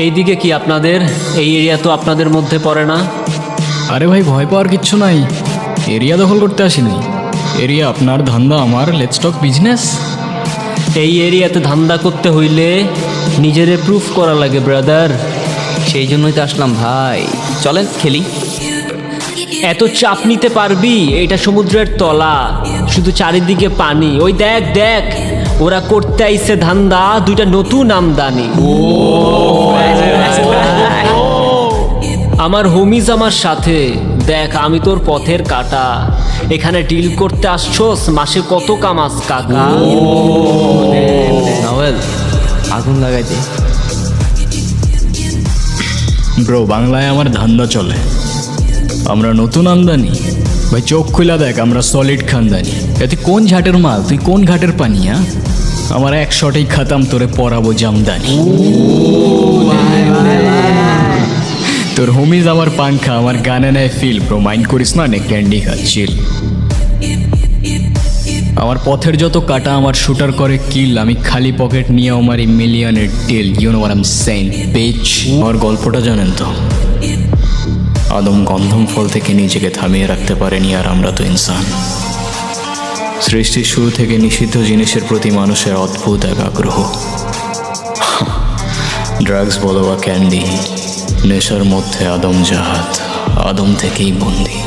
এইদিকে কি আপনাদের? এই এরিয়া তো আপনাদের মধ্যে পড়ে না। আরে ভাই, ভয় পাওয়ার কিচ্ছু নাই। এরিয়া দখল করতে আসিনি। এরিয়া আপনার, ধান্দা আমার। Let's talk business. এই এরিয়াতে ধান্দা করতে হইলে নিজেরে প্রুফ করা লাগে ব্রাদার। সেই জন্যই তো আসলাম ভাই, চলেন খেলি। এত চাপ নিতে পারবি? এটা সমুদ্রের তলা, শুধু চারিদিকে পানি। ওই দেখ দেখ, ওরা করতে আইছে ধান্দা, দুইটা নতুন আমদানি। আমার হোমিজ আমার সাথে। দেখ, আমি তোর পথের কাটা। এখানে ডিল করতে আসছোস, মাসে কত কামাস কাকা? নাওয়েল, আগুন লাগাই দে। ব্রো, বাংলায় আমার ধান্দা চলে। আমরা নতুন আমদানি। ভাই চোখ খুলা দেখ, আমরা সলিড খানদানি। তুই কোন ঝাটের মাল, তুই কোন ঘাটের পানি? আমার এক শটেই খাতাম, তোরে পরাবো জামদানি। তোর হোমিজ আমার পাংখা, আমার গানে নেয় ফিল। ব্রো মাইন্ড করিস না, নে ক্যান্ডি খা, চিল। আমার পথের যত কাটা আমার শুটার করে কিল। আমি খালি পকেট নিয়ে আমার এই মিলিয়নের deal. You know what I am saying, bitch. আমার গল্পটা জানেন তো? আদম গন্ধম ফল থেকে নিজেকে থামিয়ে রাখতে পারেনি, আর আমরা তো ইনসান। সৃষ্টির শুরু থেকে নিষিদ্ধ জিনিসের প্রতি মানুষের অদ্ভুত এক আগ্রহ। ড্রাগস বলো বা ক্যান্ডি, নেশার মধ্যে আদম জাহাদ, আদম থেকেই বন্দী।